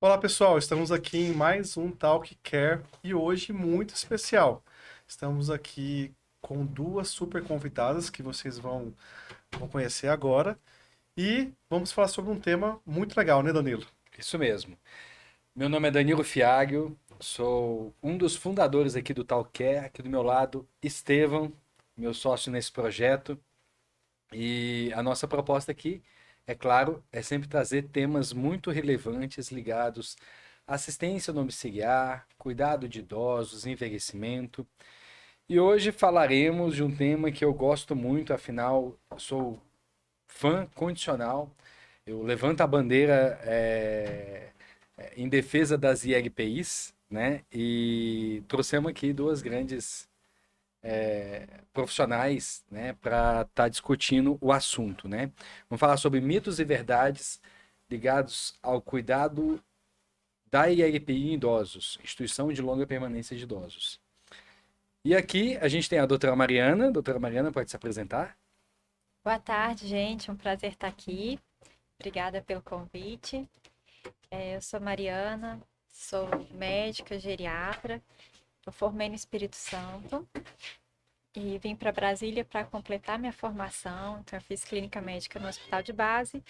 Olá pessoal, estamos aqui em mais um Talk Care e hoje muito especial. Estamos aqui com duas super convidadas que vocês vão conhecer agora e vamos falar sobre um tema muito legal, né, Danilo? Isso mesmo. Meu nome é Danilo Fiaglio, sou um dos fundadores aqui do Talcare, aqui do meu lado, Estevão, meu sócio nesse projeto. E a nossa proposta aqui, é claro, é sempre trazer temas muito relevantes ligados à assistência domiciliar, cuidado de idosos, envelhecimento. E hoje falaremos de um tema que eu gosto muito, afinal, sou fã condicional. Eu levanto a bandeira em defesa das ILPIs, né? E trouxemos aqui duas grandes profissionais, né, para estar discutindo o assunto, né? Vamos falar sobre mitos e verdades ligados ao cuidado da ILPI em idosos, Instituição de Longa Permanência de Idosos. E aqui a gente tem a doutora Mariana. Doutora Mariana, pode se apresentar? Boa tarde, gente. Um prazer estar aqui. Obrigada pelo convite. Eu sou Mariana, sou médica geriatra. Eu formei no Espírito Santo e vim para Brasília para completar minha formação. Então, eu fiz clínica médica no Hospital de Base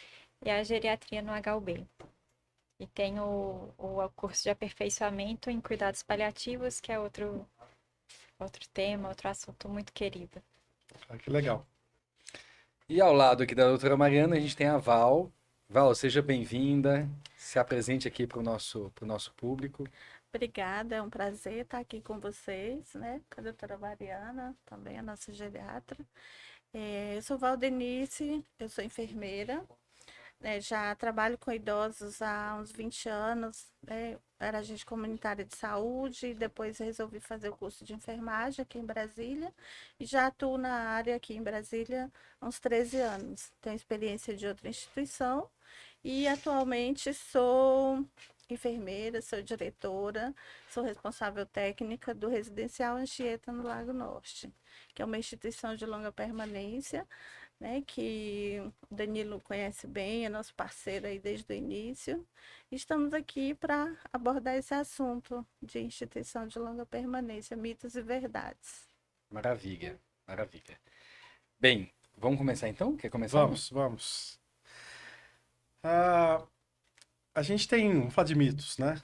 e a geriatria no HUB. E tenho o curso de aperfeiçoamento em cuidados paliativos, que é outro tema, outro assunto muito querido. Ah, que legal. E ao lado aqui da doutora Mariana, a gente tem a Val. Val, seja bem-vinda. Se apresente aqui para o nosso público. Obrigada, é um prazer estar aqui com vocês, né? Com a doutora Mariana, também a nossa geriatra. Eu sou Valdenice, eu sou enfermeira, né? Já trabalho com idosos há uns 20 anos, né? Era agente comunitária de saúde, depois resolvi fazer o curso de enfermagem aqui em Brasília e já atuo na área aqui em Brasília há uns 13 anos. Tenho experiência de outra instituição e atualmente sou enfermeira, sou diretora, sou responsável técnica do Residencial Anchieta no Lago Norte, que é uma instituição de longa permanência, né, que o Danilo conhece bem, é nosso parceiro aí desde o início. Estamos aqui para abordar esse assunto de instituição de longa permanência, mitos e verdades. Maravilha, maravilha. Bem, vamos começar então? Quer começar? Vamos. Ah, a gente tem, vamos falar de mitos, né?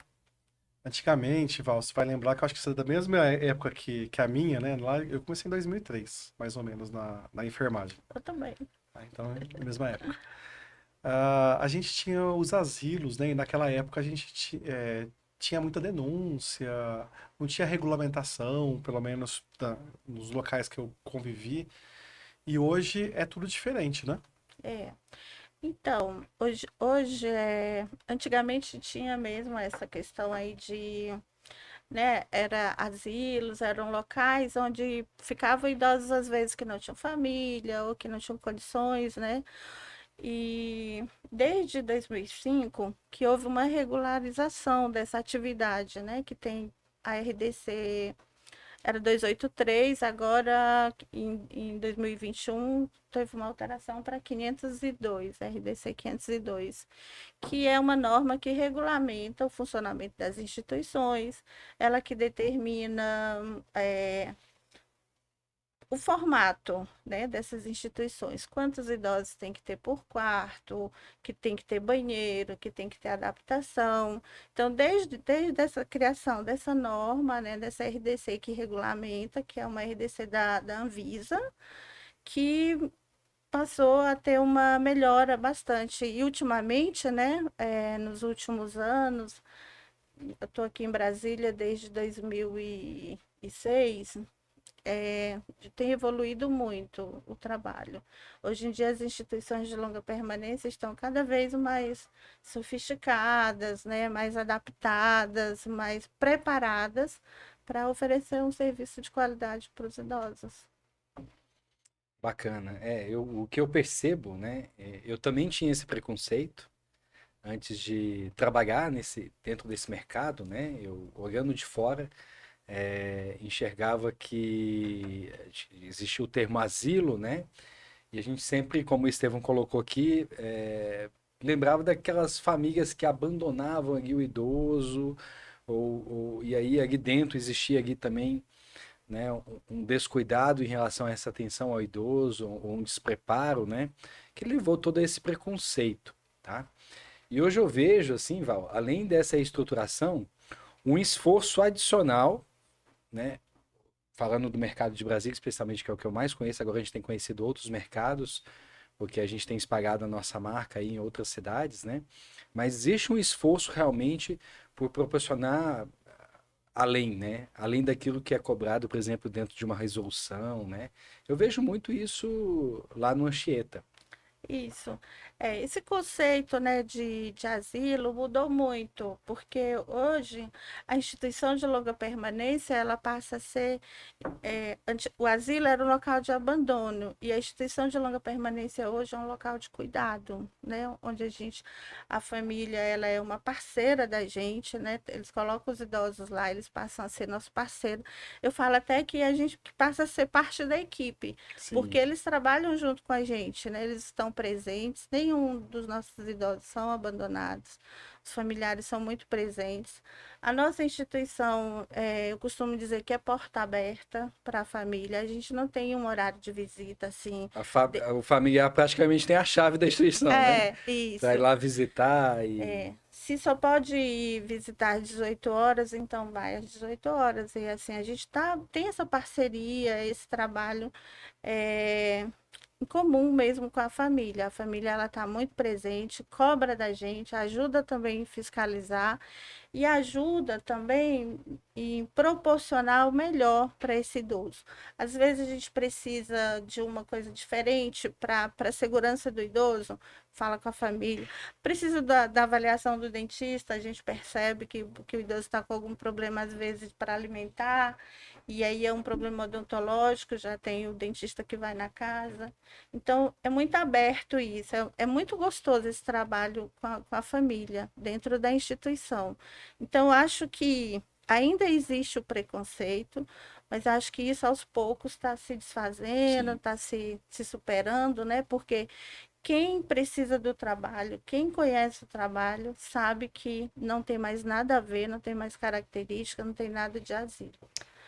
Antigamente, Val, você vai lembrar que eu acho que você é da mesma época que a minha, né? Lá eu comecei em 2003, mais ou menos, na enfermagem. Eu também. Então, é a mesma época. A gente tinha os asilos, né? E naquela época a gente tinha muita denúncia, não tinha regulamentação, pelo menos nos locais que eu convivi. E hoje é tudo diferente, né? É. Então, antigamente tinha mesmo essa questão aí de, né, era asilos, eram locais onde ficavam idosos às vezes que não tinham família ou que não tinham condições, né? E desde 2005 que houve uma regularização dessa atividade, né, que tem a RDC era 283, agora em 2021 teve uma alteração para 502, RDC 502, que é uma norma que regulamenta o funcionamento das instituições, ela que determina o formato, né, dessas instituições, quantos idosos tem que ter por quarto, que tem que ter banheiro, que tem que ter adaptação. Então, desde essa criação dessa norma, né, dessa RDC que regulamenta, que é uma RDC da Anvisa, que passou a ter uma melhora bastante. E ultimamente, né, nos últimos anos, eu estou aqui em Brasília desde 2006, é, tem evoluído muito o trabalho. Hoje em dia, as instituições de longa permanência estão cada vez mais sofisticadas, né, mais adaptadas, mais preparadas para oferecer um serviço de qualidade para os idosos. Bacana. O que eu percebo, né? Eu também tinha esse preconceito antes de trabalhar dentro desse mercado, né? Eu olhando de fora, enxergava que existia o termo asilo, né? E a gente sempre, como o Estevão colocou aqui, lembrava daquelas famílias que abandonavam ali o idoso, e aí ali dentro existia ali também, né, um descuidado em relação a essa atenção ao idoso, ou um despreparo, né, que levou todo esse preconceito, tá? E hoje eu vejo, assim, Val, além dessa estruturação, um esforço adicional, né, falando do mercado de Brasília, especialmente, que é o que eu mais conheço, agora a gente tem conhecido outros mercados, porque a gente tem espalhado a nossa marca aí em outras cidades, né? Mas existe um esforço realmente por proporcionar além, né? Além daquilo que é cobrado, por exemplo, dentro de uma resolução, né? Eu vejo muito isso lá no Anchieta. Isso. Esse conceito, né, de asilo mudou muito, porque hoje a instituição de longa permanência ela passa a ser o asilo era um local de abandono e a instituição de longa permanência hoje é um local de cuidado, né? Onde a família, ela é uma parceira da gente, né? Eles colocam os idosos lá, eles passam a ser nosso parceiro. Eu falo até que a gente que passa a ser parte da equipe, porque Sim. eles trabalham junto com a gente, né? Eles estão presentes, nenhum dos nossos idosos são abandonados. Os familiares são muito presentes. A nossa instituição, eu costumo dizer que é porta aberta para a família. A gente não tem um horário de visita assim. de- O familiar praticamente tem a chave da instituição, né? Para ir Isso. lá visitar e. Se só pode ir visitar às 18 horas, então vai às 18 horas. E assim, a gente tem essa parceria, esse trabalho é, em comum mesmo com a família. A família ela está muito presente, cobra da gente, ajuda também em fiscalizar e ajuda também em proporcionar o melhor para esse idoso. Às vezes a gente precisa de uma coisa diferente para a segurança do idoso, fala com a família. Precisa da avaliação do dentista, a gente percebe que o idoso está com algum problema, às vezes, para alimentar, e aí é um problema odontológico, já tem o dentista que vai na casa. Então, é muito aberto isso, é muito gostoso esse trabalho com a família, dentro da instituição. Então, acho que ainda existe o preconceito, mas acho que isso aos poucos está se desfazendo, Sim. está se superando, né? Porque quem precisa do trabalho, quem conhece o trabalho, sabe que não tem mais nada a ver, não tem mais característica, não tem nada de asilo.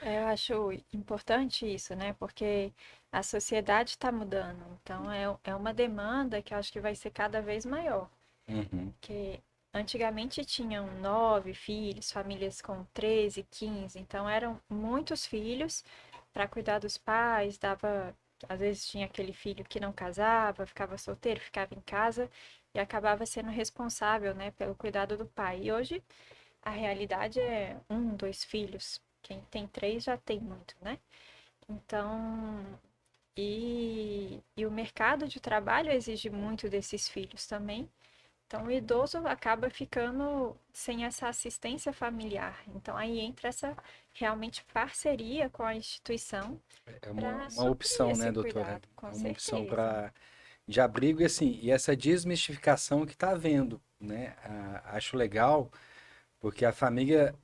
Eu acho importante isso, né? Porque a sociedade está mudando. Então, é uma demanda que eu acho que vai ser cada vez maior. Uhum. Porque antigamente tinham 9 filhos, famílias com 13, 15. Então, eram muitos filhos para cuidar dos pais. Às vezes tinha aquele filho que não casava, ficava solteiro, ficava em casa e acabava sendo responsável, né, pelo cuidado do pai. E hoje a realidade é 1, 2 filhos. Quem tem 3 já tem muito, né? Então, e o mercado de trabalho exige muito desses filhos também. Então, o idoso acaba ficando sem essa assistência familiar. Então, aí entra essa realmente parceria com a instituição É para uma suprir opção, né, esse doutora? cuidado, com É uma opção certeza. para de abrigo e assim, e essa desmistificação que está havendo, né? Acho legal, porque a família,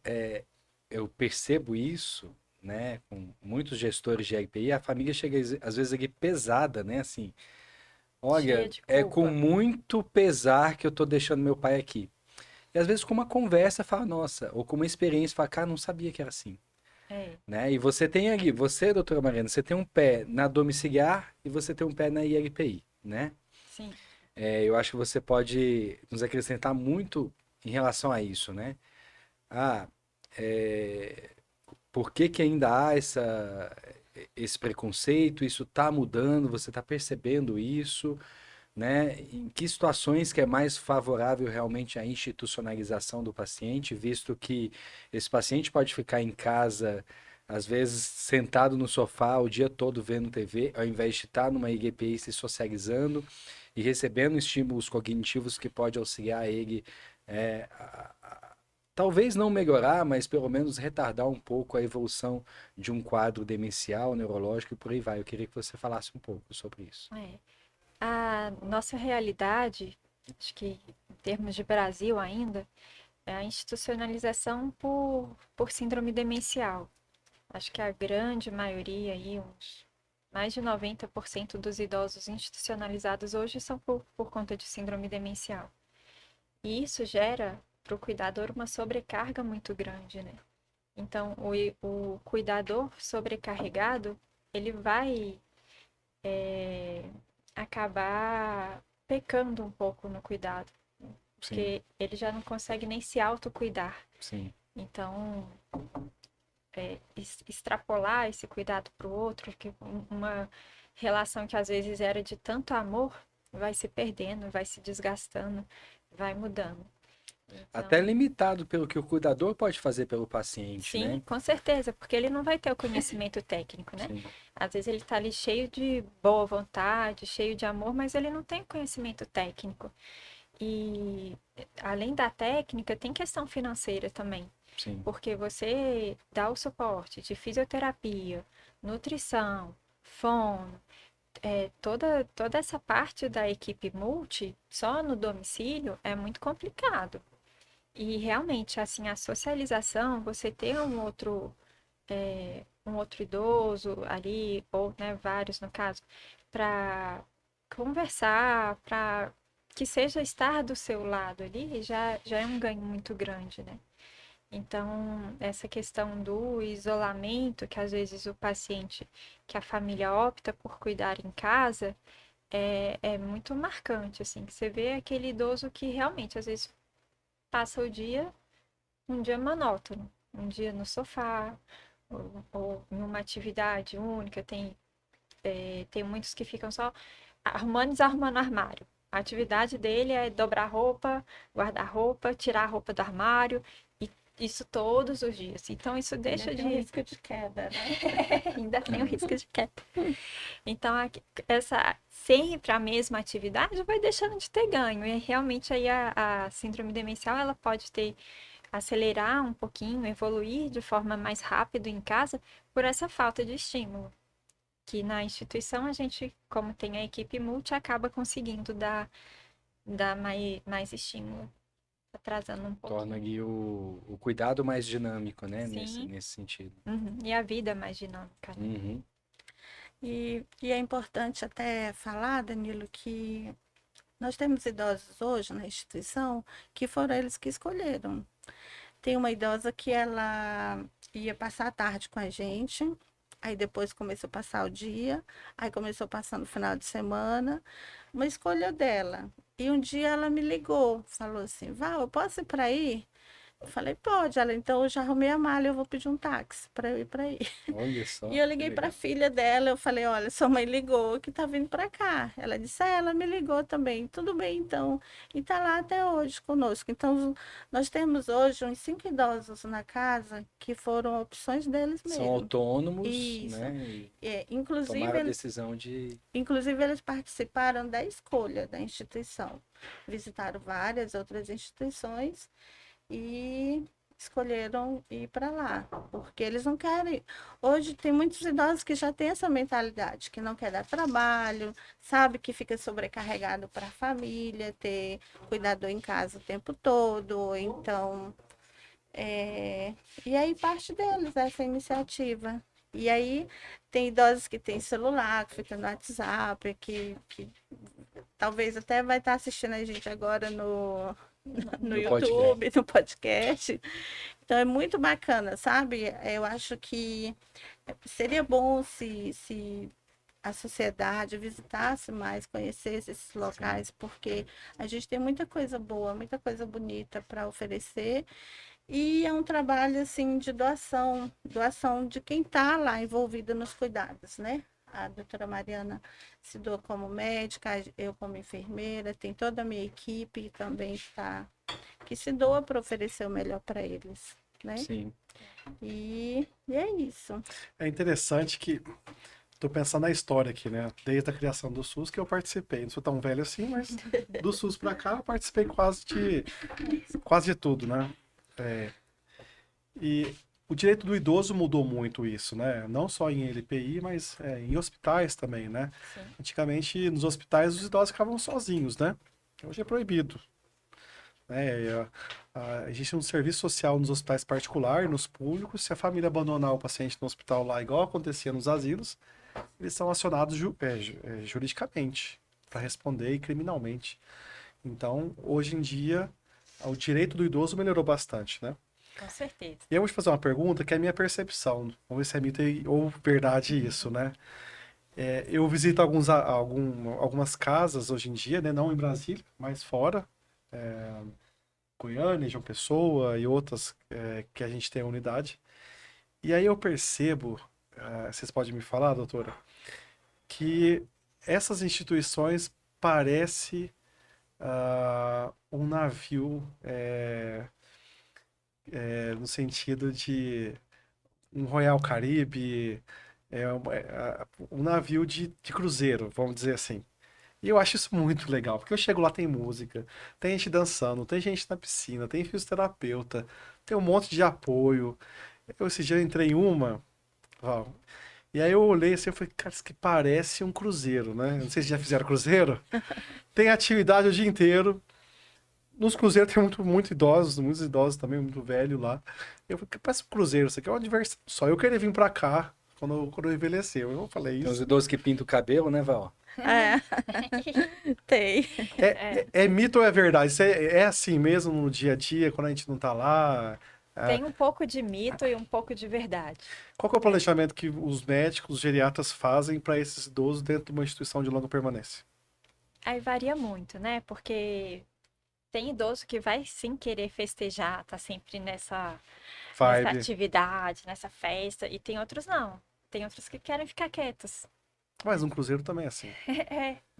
eu percebo isso, né? Com muitos gestores de RPI, a família chega às vezes aqui pesada, né? Assim, Cheia olha, de é com culpa. muito pesar que eu tô deixando meu pai aqui. E às vezes com uma conversa fala, nossa, ou com uma experiência fala, cara, não sabia que era assim. É, Né? E você tem ali, você, doutora Mariana, você tem um pé na domiciliar e você tem um pé na ILPI, né? sim. Eu acho que você pode nos acrescentar muito em relação a isso, né? Ah, é, por que que ainda há esse preconceito? Isso está mudando? Você está percebendo isso? Né? Em que situações que é mais favorável realmente à institucionalização do paciente, visto que esse paciente pode ficar em casa, às vezes sentado no sofá o dia todo vendo TV, ao invés de estar numa IGPI se socializando e recebendo estímulos cognitivos que pode auxiliar ele, é, talvez não melhorar, mas pelo menos retardar um pouco a evolução de um quadro demencial, neurológico e por aí vai. Eu queria que você falasse um pouco sobre isso. É. A nossa realidade, acho que em termos de Brasil ainda, é a institucionalização por síndrome demencial. Acho que a grande maioria aí, uns mais de 90% dos idosos institucionalizados hoje são por conta de síndrome demencial. E isso gera para o cuidador uma sobrecarga muito grande, né? Então, o cuidador sobrecarregado, ele vai acabar pecando um pouco no cuidado, Sim, porque ele já não consegue nem se autocuidar. sim. Então, extrapolar esse cuidado para o outro, que uma relação que às vezes era de tanto amor, vai se perdendo, vai se desgastando, vai mudando. Até Então, limitado pelo que o cuidador pode fazer pelo paciente, sim, né? com certeza, porque ele não vai ter o conhecimento técnico, né? Sim, Às vezes ele está ali cheio de boa vontade, cheio de amor, mas ele não tem o conhecimento técnico. E além da técnica, tem questão financeira também. sim, Porque você dá o suporte de fisioterapia, nutrição, fono, toda essa parte da equipe multi, só no domicílio, é muito complicado. E realmente, assim, a socialização, você ter um outro idoso ali, ou né, vários no caso, para conversar, para que seja estar do seu lado ali, já é um ganho muito grande, né? Então, essa questão do isolamento, que às vezes o paciente, que a família opta por cuidar em casa, é muito marcante, assim, que você vê aquele idoso que realmente, às vezes, passa o dia, um dia monótono, um dia no sofá, ou em uma atividade única, tem muitos que ficam só arrumando e desarrumando o armário. A atividade dele é dobrar roupa, guardar roupa, tirar a roupa do armário, e isso todos os dias. Então, isso deixa Ainda tem de. um risco de queda, né? Ainda tem o risco de queda. Então, essa sempre a mesma atividade vai deixando de ter ganho. E realmente aí a síndrome demencial ela pode acelerar um pouquinho, evoluir de forma mais rápida em casa por essa falta de estímulo. Que na instituição a gente, como tem a equipe multi, acaba conseguindo dar mais estímulo, atrasando um torna pouquinho. ali o cuidado mais dinâmico, né? Sim, Nesse sentido. e a vida mais dinâmica, né? Uhum. E é importante até falar, Danilo, que nós temos idosos hoje na instituição que foram eles que escolheram. Tem uma idosa que ela ia passar a tarde com a gente, aí depois começou a passar o dia, aí começou a passar no final de semana, uma escolha dela. E um dia ela me ligou, falou assim: Val, eu posso ir para aí? Eu falei: pode. Ela, então eu já arrumei a mala, eu vou pedir um táxi para eu ir para aí. Olha só, E eu que liguei para a legal. filha dela, eu falei: olha, sua mãe ligou que tá vindo para cá. Ela disse: ela me ligou também. Tudo bem, então. E tá lá até hoje conosco. Então, nós temos hoje uns 5 idosos na casa que foram opções deles São mesmo. autônomos, Isso. né? E Inclusive, tomaram a decisão de. inclusive, eles participaram da escolha da instituição. Visitaram várias outras instituições e escolheram ir para lá, porque eles não querem. Hoje tem muitos idosos que já têm essa mentalidade, que não quer dar trabalho, sabe que fica sobrecarregado para a família, ter cuidador em casa o tempo todo, ou então. E aí parte deles essa iniciativa. E aí tem idosos que têm celular, que ficam no WhatsApp, que talvez até vai estar assistindo a gente agora no No YouTube, no podcast. Então é muito bacana, sabe? Eu acho que seria bom se a sociedade visitasse mais, conhecesse esses locais, porque a gente tem muita coisa boa, muita coisa bonita para oferecer. E é um trabalho assim de doação, doação de quem está lá envolvido nos cuidados, né? A doutora Mariana se doa como médica, eu como enfermeira, tem toda a minha equipe também está que se doa para oferecer o melhor para eles, né? Sim. E é isso. É interessante que tô pensando na história aqui, né? Desde a criação do SUS que eu participei. Não sou tão velho assim, mas do SUS pra cá eu participei quase de tudo, né? É, e o direito do idoso mudou muito isso, né? Não só em LPI, mas em hospitais também, né? Sim. Antigamente, nos hospitais, os idosos ficavam sozinhos, né? Hoje é proibido, né? Existe um serviço social nos hospitais particulares, nos públicos. Se a família abandonar o paciente no hospital lá, igual acontecia nos asilos, eles são acionados juridicamente para responder e criminalmente. Então, hoje em dia, o direito do idoso melhorou bastante, né? Com certeza. E eu vou te fazer uma pergunta que é a minha percepção. Vamos ver se é mito ou verdade isso, né? Eu visito algumas casas hoje em dia, né? Não em Brasília, mas fora. Goiânia, João Pessoa e outras que a gente tem a unidade. E aí eu percebo, vocês podem me falar, doutora, que essas instituições parecem um navio no sentido de um Royal Caribe, um navio de cruzeiro, vamos dizer assim. E eu acho isso muito legal, porque eu chego lá, tem música, tem gente dançando, tem gente na piscina, tem fisioterapeuta, tem um monte de apoio. Esse dia eu entrei em uma, Val, e aí eu olhei assim, eu falei, cara, isso que parece um cruzeiro, né? Não sei se já fizeram cruzeiro. Tem atividade o dia inteiro. Nos cruzeiros tem muitos idosos também, muito velho lá. Eu falei, parece um cruzeiro, isso aqui é uma diversão só. Eu queria vir pra cá quando eu envelheceu. Eu falei Tem os isso. idosos que pintam o cabelo, né, Val? É, tem. É mito ou é verdade? Isso é assim mesmo no dia a dia, quando a gente não tá lá? Tem um pouco de mito e um pouco de verdade. Qual que é o planejamento que os médicos, os geriatras fazem para esses idosos dentro de uma instituição de longa permanência? Aí varia muito, né? Porque tem idoso que vai sim querer festejar, tá sempre nessa Vibe. atividade, nessa festa, e tem outros não. Tem outros que querem ficar quietos. Mas um cruzeiro também é assim.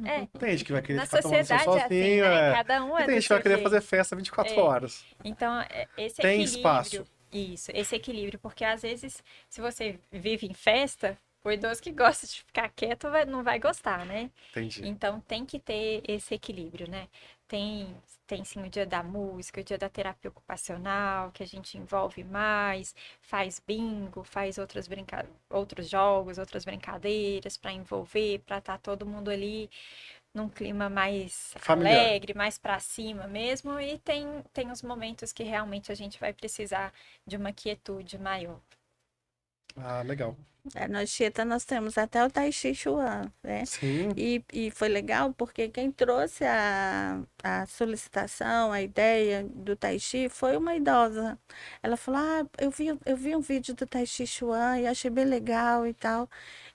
É. Tem gente que vai querer Na ficar tomando sol sociedade é assim, sozinho, né? Cada um E é tem do gente que vai seu querer jeito. fazer festa 24 É. horas. Então, esse Tem equilíbrio. espaço. Isso, esse equilíbrio, porque às vezes, se você vive em festa, o idoso que gosta de ficar quieto não vai gostar, né? Entendi. Então tem que ter esse equilíbrio, né? Tem sim o dia da música, o dia da terapia ocupacional, que a gente envolve mais, faz bingo, faz outros jogos, outras brincadeiras para envolver, para estar todo mundo ali num clima mais Familiar. alegre, mais para cima mesmo, e tem os momentos que realmente a gente vai precisar de uma quietude maior. Ah, legal. No Chieta nós temos até o Tai Chi Chuan, né? Sim. E foi legal porque quem trouxe a solicitação, a ideia do Tai Chi foi uma idosa. Ela falou: Ah, eu vi um vídeo do Tai Chi Chuan e achei bem legal e tal.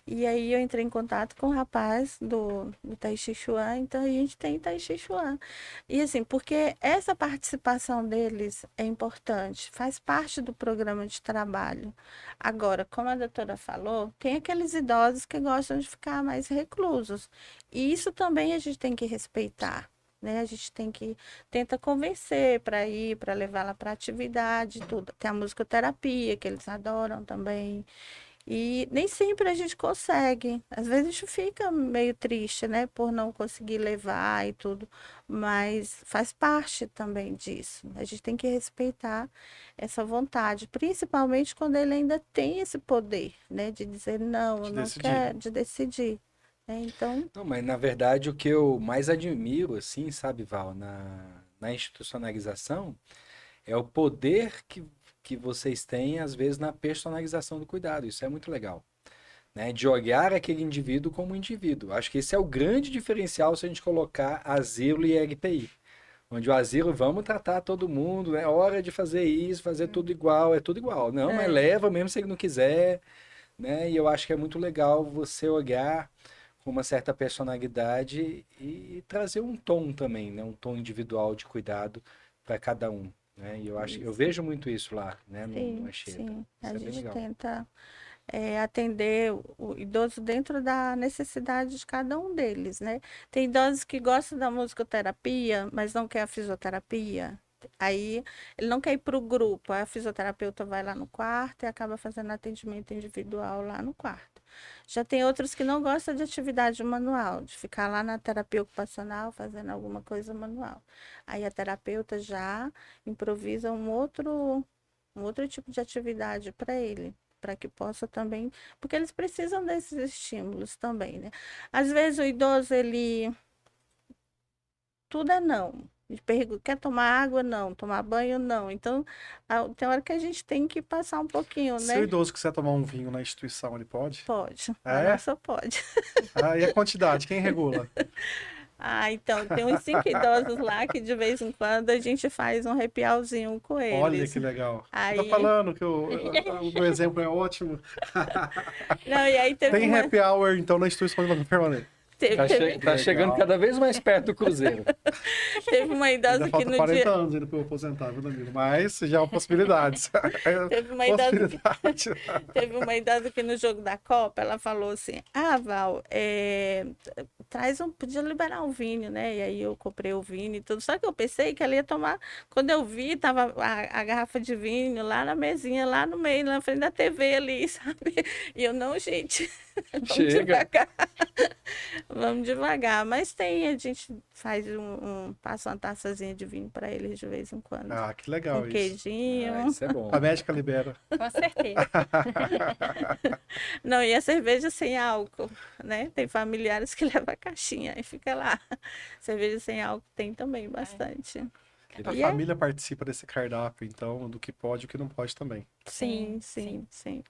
E aí eu entrei em contato com o rapaz do Tai Chi Chuan, então a gente tem Tai Chi Chuan. E assim, porque essa participação deles é importante, faz parte do programa de trabalho. Agora, como a doutora falou, tem aqueles idosos que gostam de ficar mais reclusos. E isso também a gente tem que respeitar. Né? A gente tem que tenta convencer para ir, para levar lá para atividade, tudo. Tem a musicoterapia que eles adoram também. E nem sempre a gente consegue. Às vezes a gente fica meio triste, né, por não conseguir levar e tudo, mas faz parte também disso. A gente tem que respeitar essa vontade, principalmente quando ele ainda tem esse poder, né, de dizer não, eu De não decidir. quero, de decidir. Né? Então, Não, mas na verdade o que eu mais admiro, assim, sabe, Val, na institucionalização é o poder que vocês têm, às vezes, na personalização do cuidado. Isso é muito legal, né? De olhar aquele indivíduo como indivíduo. Acho que esse é o grande diferencial se a gente colocar asilo e LPI. Onde o asilo, vamos tratar todo mundo, é hora de fazer isso, fazer tudo igual, é tudo igual. Não, mas é, leva mesmo se ele não quiser, né? E eu acho que é muito legal você olhar com uma certa personalidade e trazer um tom também, né? Um tom individual de cuidado para cada um, né? E eu isso. vejo muito isso lá, né? No Sim, Anchieta. sim. Isso A é bem gente legal. tenta atender o idoso dentro da necessidade de cada um deles, né? Tem idosos que gostam da musicoterapia, mas não quer a fisioterapia. Aí ele não quer ir para o grupo, aí a fisioterapeuta vai lá no quarto e acaba fazendo atendimento individual lá no quarto. Já tem outros que não gostam de atividade manual, de ficar lá na terapia ocupacional fazendo alguma coisa manual. Aí a terapeuta já improvisa um outro tipo de atividade para ele, para que possa também, porque eles precisam desses estímulos também, né? Às vezes o idoso, ele tudo é não. A gente pergunta, quer tomar água? Não. Tomar banho? Não. Então, tem hora que a gente tem que passar um pouquinho, Se o né? idoso quiser tomar um vinho na instituição, ele pode? Pode. A É? nossa pode. Ah, e a quantidade, quem regula? Ah, então, tem uns 5 idosos lá que de vez em quando a gente faz um happy hourzinho com Olha eles. que legal. Eu tô Aí, falando que o meu exemplo é ótimo. não, e aí teve Tem uma... happy hour, então, na instituição de permanente. Tá chegando cada vez mais perto do Cruzeiro. Teve uma Ainda idosa que falta no 40 dia... anos ainda para eu aposentar, viu, Danilo? Mas já é uma possibilidade. Teve uma idosa Possibilidade. Teve uma idosa que no jogo da Copa, ela falou assim, Val, podia liberar um vinho, né? E aí eu comprei o vinho e tudo. Só que eu pensei que ela ia tomar, quando eu vi, tava a garrafa de vinho lá na mesinha, lá no meio, na frente da TV ali, sabe? E eu, não, gente, vamos Chega. devagar. Vamos devagar. Mas a gente faz passa uma taçazinha de vinho para eles de vez em quando. Ah, que legal Um isso. queijinho. Isso é bom. A médica libera. Com certeza. Não, e a cerveja sem álcool, né? Tem familiares que levam a caixinha e fica lá. Cerveja sem álcool tem também bastante. A E família participa desse cardápio, então, do que pode e o que não pode também. sim, sim, sim.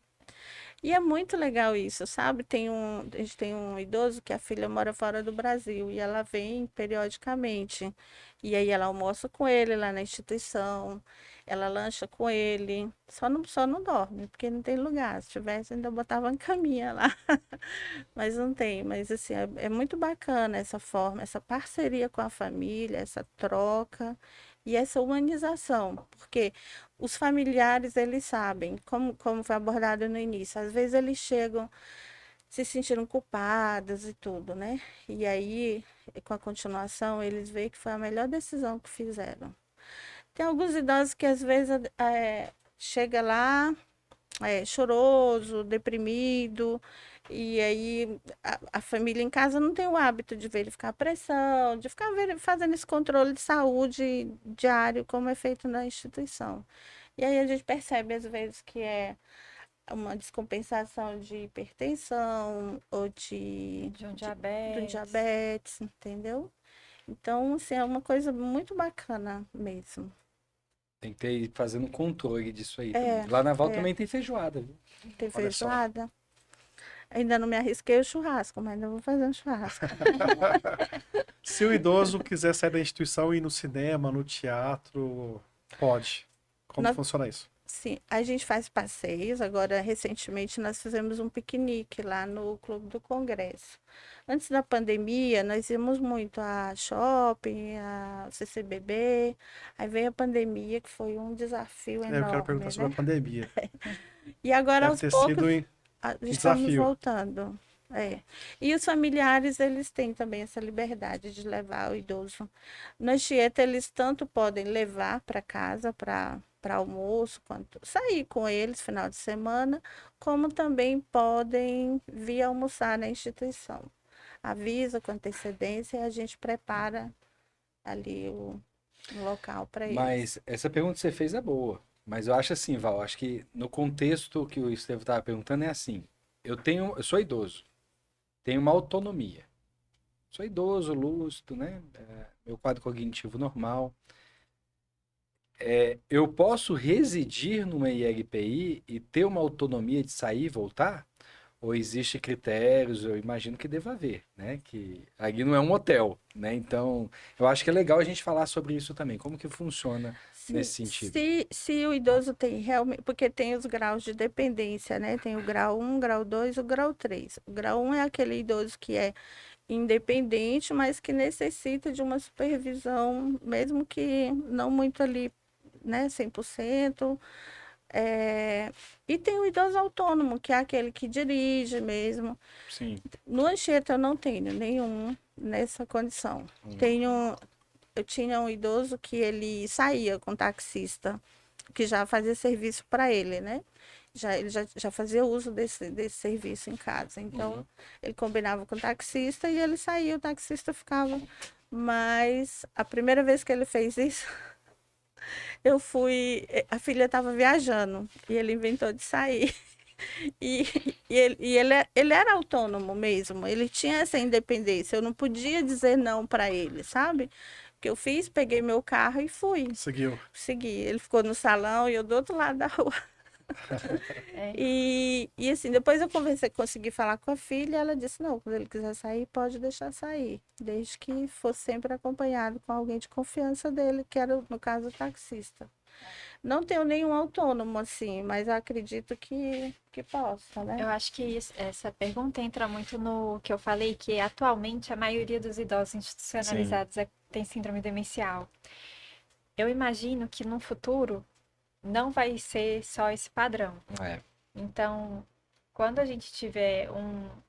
E é muito legal isso, sabe? A gente tem um idoso que a filha mora fora do Brasil e ela vem periodicamente. E aí ela almoça com ele lá na instituição, ela lancha com ele, só não dorme, porque não tem lugar. Se tivesse, ainda botava uma caminha lá. Mas não tem. Mas assim, é muito bacana essa forma, essa parceria com a família, essa troca e essa humanização, porque os familiares, eles sabem, como foi abordado no início, às vezes eles chegam se sentindo culpados e tudo, né? E aí, com a continuação, eles veem que foi a melhor decisão que fizeram. Tem alguns idosos que às vezes chega lá choroso, deprimido, e aí a família em casa não tem o hábito de verificar a pressão, de ficar fazendo esse controle de saúde diário, como é feito na instituição. E aí a gente percebe, às vezes, que é uma descompensação de hipertensão ou De um de um diabetes. diabetes, entendeu? Então, assim, é uma coisa muito bacana mesmo. Tem que ter fazendo um controle disso aí É, também. Lá na Val é. também tem feijoada, viu? Tem Olha só. feijoada. Ainda não me arrisquei o churrasco, mas ainda vou fazer um churrasco. Se o idoso quiser sair da instituição e ir no cinema, no teatro, pode. Como Nós- funciona isso? Sim, a gente faz passeios. Agora, recentemente, nós fizemos um piquenique lá no Clube do Congresso. Antes da pandemia, nós íamos muito a shopping, a CCBB. Aí veio a pandemia, que foi um desafio Eu quero enorme, perguntar sobre né? a pandemia. E agora, Deve aos ter poucos, sido estamos desafio. voltando. E os familiares, eles têm também essa liberdade de levar o idoso. Na Anchieta, eles tanto podem levar para casa, para almoço, quanto sair com eles final de semana, como também podem vir almoçar na instituição. Avisa com antecedência e a gente prepara ali o local para eles. Mas essa pergunta que você fez é boa. Mas eu acho assim, Val, acho que no contexto que o Estevão estava perguntando é assim. Eu sou idoso, tenho uma autonomia. Sou idoso, lúcido, né? Meu quadro cognitivo normal. Eu posso residir numa IRPI e ter uma autonomia de sair e voltar? Ou existe critérios? Eu imagino que deva haver, né? Que aqui não é um hotel, né? Então, eu acho que é legal a gente falar sobre isso também. Como que funciona nesse sentido? Se o idoso tem realmente, porque tem os graus de dependência, né? Tem o grau 1, o grau 2 e o grau 3. O grau 1 é aquele idoso que é independente, mas que necessita de uma supervisão, mesmo que não muito ali, né, 100%. E tem o idoso autônomo, que é aquele que dirige mesmo. Sim. No Anchieta eu não tenho nenhum nessa condição. Eu tinha um idoso que ele saía com taxista, que já fazia serviço para ele, né? Ele já fazia uso desse serviço em casa. Então, ele combinava com o taxista e ele saía, o taxista ficava. Mas a primeira vez que ele fez isso, a filha estava viajando e ele inventou de sair. Ele era autônomo mesmo, ele tinha essa independência, eu não podia dizer não para ele, sabe? que eu fiz, peguei meu carro e fui. Seguiu. Segui. Ele ficou no salão e eu do outro lado da rua. É. E assim, depois eu conversei, consegui falar com a filha, ela disse, não, quando ele quiser sair, pode deixar sair, desde que fosse sempre acompanhado com alguém de confiança dele, que era, no caso, o taxista. Não tenho nenhum autônomo, assim, mas eu acredito que possa, né? Eu acho que essa pergunta entra muito no que eu falei, que atualmente a maioria dos idosos institucionalizados tem síndrome demencial. Eu imagino que no futuro não vai ser só esse padrão. É, Então, quando a gente tiver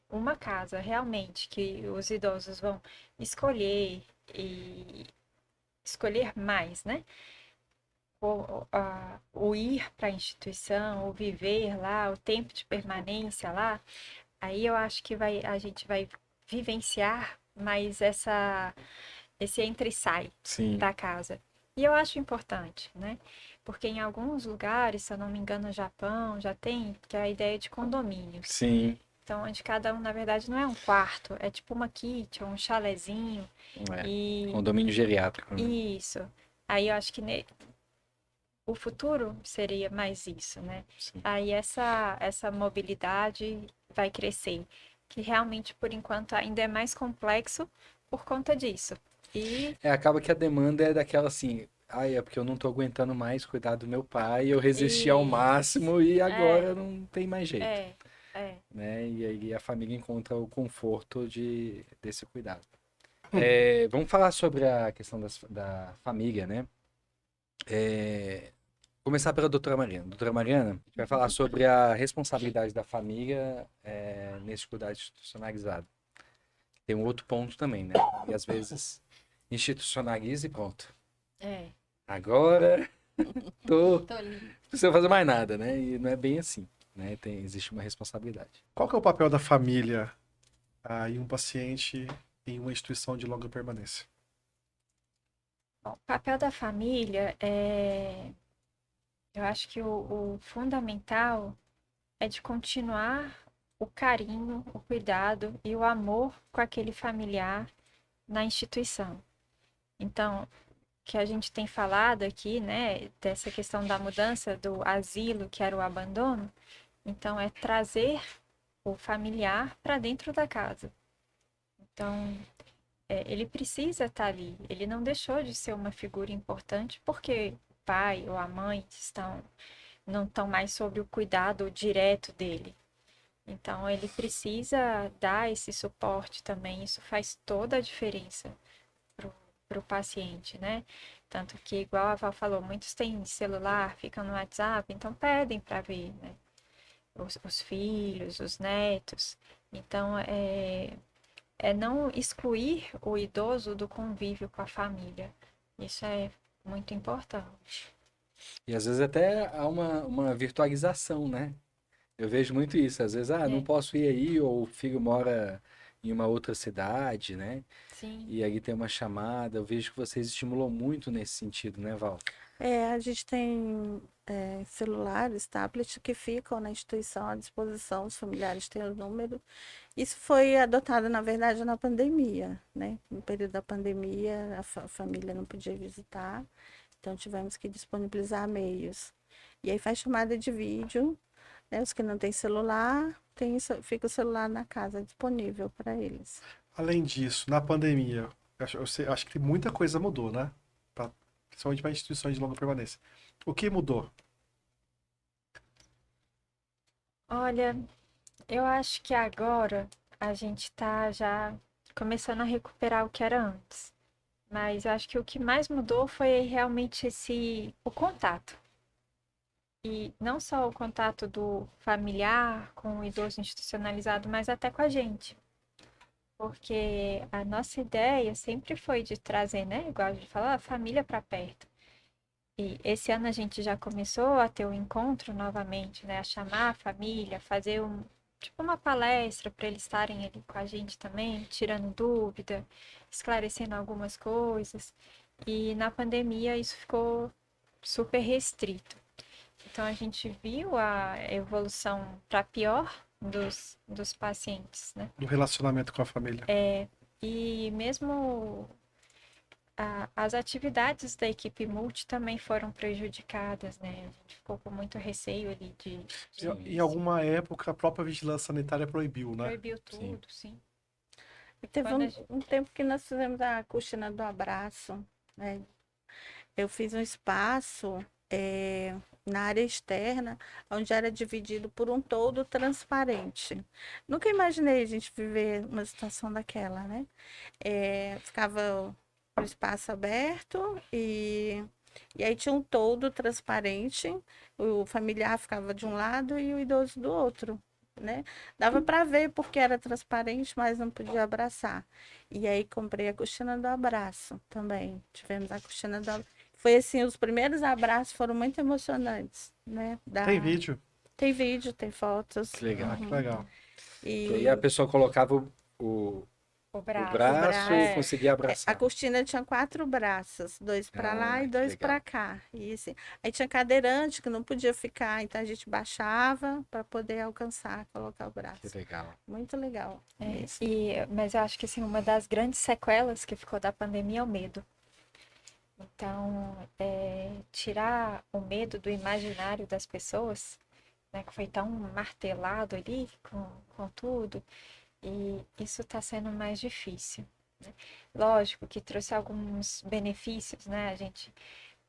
uma casa realmente que os idosos vão escolher e escolher mais, né? O ir para a instituição, o viver lá, o tempo de permanência lá, aí eu acho que a gente vai vivenciar mais esse entra e sai sim, da casa. E eu acho importante, né? Porque em alguns lugares, se eu não me engano, no Japão, já tem que é a ideia de condomínios. sim, Então, onde cada um, na verdade, não é um quarto, é tipo uma kitchen, um chalezinho. é. E Condomínio geriátrico, né? isso. Aí eu acho que o futuro seria mais isso, né? Sim. Aí essa mobilidade vai crescer, que realmente, por enquanto, ainda é mais complexo por conta disso. E Acaba que a demanda é daquela assim, ai, é porque eu não tô aguentando mais cuidar do meu pai, eu resisti ao isso. máximo e É, agora não tem mais jeito, é, é. né? E aí a família encontra o conforto desse cuidado. Vamos falar sobre a questão da família, né? Começar pela doutora Mariana. Doutora Mariana, a gente vai falar sobre a responsabilidade da família nesse cuidado institucionalizado. Tem um outro ponto também, né? E às vezes institucionaliza e pronto. É. Agora tô, não Tô ali. precisa fazer mais nada, né? E não é bem assim, né? Existe uma responsabilidade. Qual que é o papel da família em um paciente em uma instituição de longa permanência? Bom, o papel da família eu acho que o fundamental é de continuar o carinho, o cuidado e o amor com aquele familiar na instituição. Então, que a gente tem falado aqui, né, dessa questão da mudança do asilo, que era o abandono, então é trazer o familiar para dentro da casa. Então, ele precisa estar ali. Ele não deixou de ser uma figura importante porque o pai ou a mãe não estão mais sob o cuidado direto dele. Então, ele precisa dar esse suporte também. Isso faz toda a diferença para o paciente, né? Tanto que, igual a Val falou, muitos têm celular, ficam no WhatsApp, então pedem para ver, né? Os filhos, os netos. Então, é não excluir o idoso do convívio com a família. Isso é muito importante. E às vezes até há uma virtualização, né? Eu vejo muito isso. Às vezes, não É, posso ir aí, ou o filho mora em uma outra cidade, né? sim, E aí tem uma chamada. Eu vejo que vocês estimulam muito nesse sentido, né, Val? A gente tem celulares, tablets que ficam na instituição à disposição, os familiares têm o número. Isso foi adotado, na verdade, na pandemia, né? No período da pandemia, a família não podia visitar, então tivemos que disponibilizar meios. E aí faz chamada de vídeo, né? Os que não têm celular, fica o celular na casa disponível para eles. Além disso, na pandemia, eu acho que muita coisa mudou, né? Principalmente para instituições de longa permanência. O que mudou? olha, eu acho que agora a gente está já começando a recuperar o que era antes. Mas eu acho que o que mais mudou foi realmente o contato. E não só o contato do familiar com o idoso institucionalizado, mas até com a gente. Porque a nossa ideia sempre foi de trazer, né? Igual a gente fala, a família para perto. E esse ano a gente já começou a ter o encontro novamente, né? A chamar a família, fazer tipo uma palestra para eles estarem ali com a gente também, tirando dúvida, esclarecendo algumas coisas. E na pandemia isso ficou super restrito. Então a gente viu a evolução para pior dos pacientes, né? Do relacionamento com a família? E mesmo as atividades da equipe multi também foram prejudicadas, né? A gente ficou com muito receio ali Em alguma época, a própria vigilância sanitária proibiu, né? proibiu Sim. tudo, sim. E teve Quando a gente- um tempo que nós fizemos a cortina do abraço, né? Eu fiz um espaço na área externa, onde era dividido por um toldo transparente. Nunca imaginei a gente viver uma situação daquela, né? Ficava o espaço aberto e aí tinha um toldo transparente, o familiar ficava de um lado e o idoso do outro, né? Dava para ver porque era transparente, mas não podia abraçar. E aí comprei a cortina do abraço também. Tivemos a cortina do abraço. Foi assim, os primeiros abraços foram muito emocionantes, né? Tem vídeo? Tem vídeo, tem fotos. Que legal. Ah, que legal. Que aí a pessoa colocava o, O o braço. braço e É. conseguia A abraçar. cortina tinha 4 braços, 2 para lá Ah, e que 2 legal. para cá. E assim, aí tinha cadeirante que não podia ficar, então a gente baixava para poder alcançar, colocar o braço. Que legal. Muito legal. Mas eu acho que assim, uma das grandes sequelas que ficou da pandemia é o medo. Então, tirar o medo do imaginário das pessoas, né, que foi tão martelado ali com tudo, e isso está sendo mais difícil, né? Lógico que trouxe alguns benefícios, né? A gente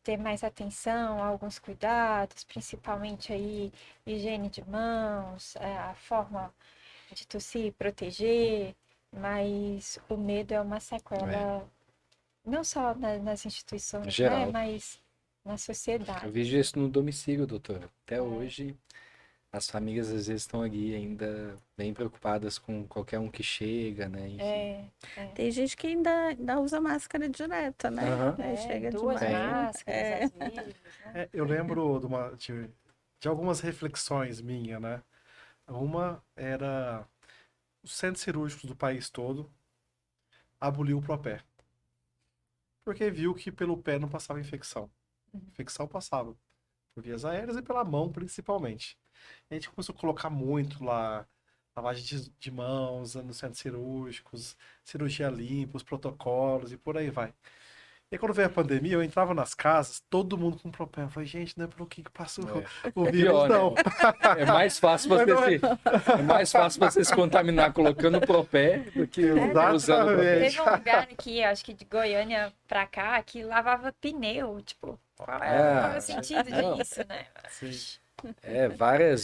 ter mais atenção, alguns cuidados, principalmente aí higiene de mãos, a forma de tossir e proteger, mas o medo é uma sequela não só nas instituições, né, Geral. mas na Eu sociedade. vejo isso no domicílio, doutora. Até hoje, as famílias às vezes estão ali ainda bem preocupadas com qualquer um que chega, né? Enfim. Tem gente que ainda usa máscara direta, né? Aham. Aí chega de Duas manhã. máscaras às vezes, né? Eu lembro de algumas reflexões minhas, né? Uma era os centros cirúrgicos do país todo aboliu o Propé. Porque viu que pelo pé não passava infecção. Infecção passava por vias aéreas e pela mão, principalmente. A gente começou a colocar muito lá, lavagem de mãos nos centros cirúrgicos, cirurgia limpa, os protocolos e por aí vai. E aí, quando veio a pandemia, eu entrava nas casas, todo mundo com propé. Eu falei, gente, não é pelo que passou o vírus, Pior, né? não. É mais fácil Mas você não é- é mais fácil você se contaminar colocando o propé do que usando o propé. Teve um lugar que, acho que de Goiânia pra cá, que lavava pneu, tipo, qual é o sentido não. disso, né? Sim.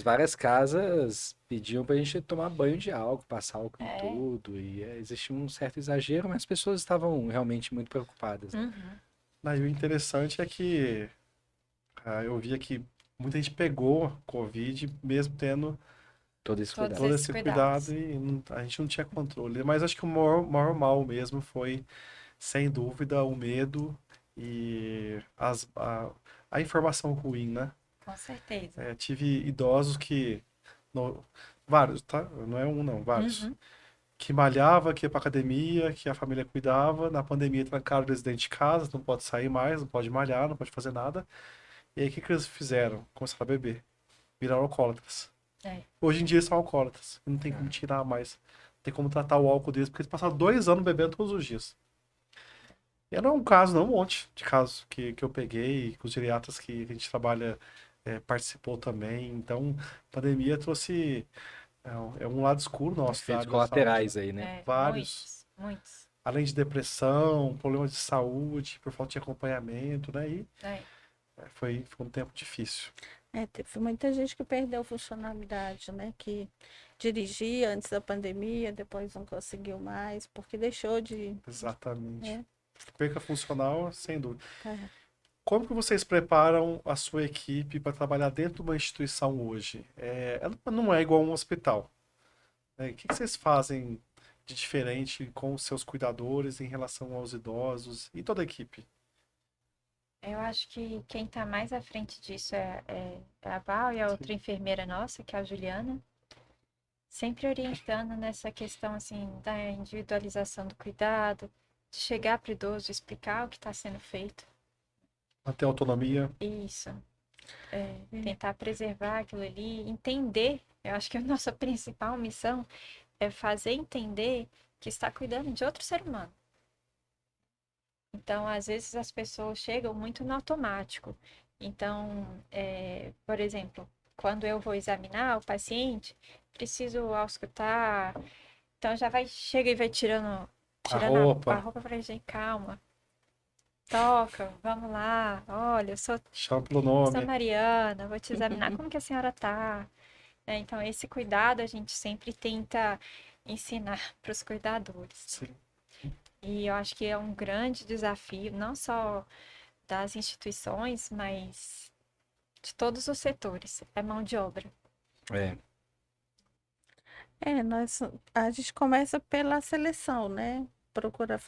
Várias casas pediam pra gente tomar banho de álcool, passar álcool em tudo. E existia um certo exagero, mas as pessoas estavam realmente muito preocupadas, né? Mas o interessante é que eu via que muita gente pegou Covid, mesmo tendo Todo esse Todos cuidado. todo esses esse cuidados. cuidado e a gente não tinha controle. Mas acho que o maior mal mesmo foi, sem dúvida, o medo e a informação ruim, né? Com certeza. Tive idosos que, vários, tá? Não é um não, vários, que malhava, que ia pra academia, que a família cuidava, na pandemia trancaram eles dentro de casa, não pode sair mais, não pode malhar, não pode fazer nada. E aí o que que eles fizeram? Começaram a beber, viraram alcoólatras. Hoje em dia são alcoólatras, não tem como tirar mais, não tem como tratar o álcool deles, porque eles passaram 2 anos bebendo todos os dias. E não é um caso, não, um monte de casos que eu peguei, com os geriatras que a gente trabalha participou também. Então, a pandemia trouxe um lado escuro nosso da Efeitos área da colaterais saúde. aí, né? Vários. Muitos. Além de depressão, problemas de saúde, por falta de acompanhamento, né? E foi um tempo difícil. Teve muita gente que perdeu funcionalidade, né? Que dirigia antes da pandemia, depois não conseguiu mais, porque deixou de. Exatamente. Perca funcional, sem dúvida. É. Como que vocês preparam a sua equipe para trabalhar dentro de uma instituição hoje? Ela não é igual a um hospital. O que vocês fazem de diferente com os seus cuidadores em relação aos idosos e toda a equipe? Eu acho que quem está mais à frente disso é a Val e a outra enfermeira nossa, que é a Juliana, sempre orientando nessa questão assim da individualização do cuidado, de chegar para o idoso, explicar o que está sendo feito. Manter a autonomia. Isso. Tentar preservar aquilo ali, entender. Eu acho que a nossa principal missão é fazer entender que está cuidando de outro ser humano. Então, às vezes as pessoas chegam muito no automático. Então, por exemplo, quando eu vou examinar o paciente, preciso auscultar, então já vai, chega e vai tirando, A tirando a roupa, roupa pra gente, calma, toca, vamos lá, olha, chama pelo sou nome. Mariana, vou te examinar, como que a senhora tá? Então, esse cuidado a gente sempre tenta ensinar para os cuidadores. Sim. E eu acho que é um grande desafio, não só das instituições, mas de todos os setores, é mão de obra. É, A gente começa pela seleção, né? Procura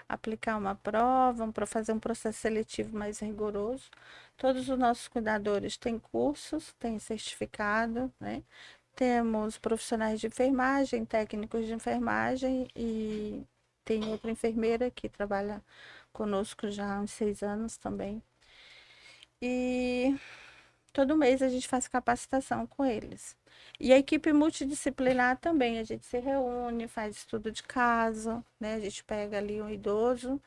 aplicar uma prova, para fazer um processo seletivo mais rigoroso. Todos os nossos cuidadores têm cursos, têm certificado, né? Temos profissionais de enfermagem, técnicos de enfermagem e tem outra enfermeira que trabalha conosco já há uns 6 anos também. E todo mês a gente faz capacitação com eles. E a equipe multidisciplinar também, a gente se reúne, faz estudo de caso, né? A gente pega ali um idoso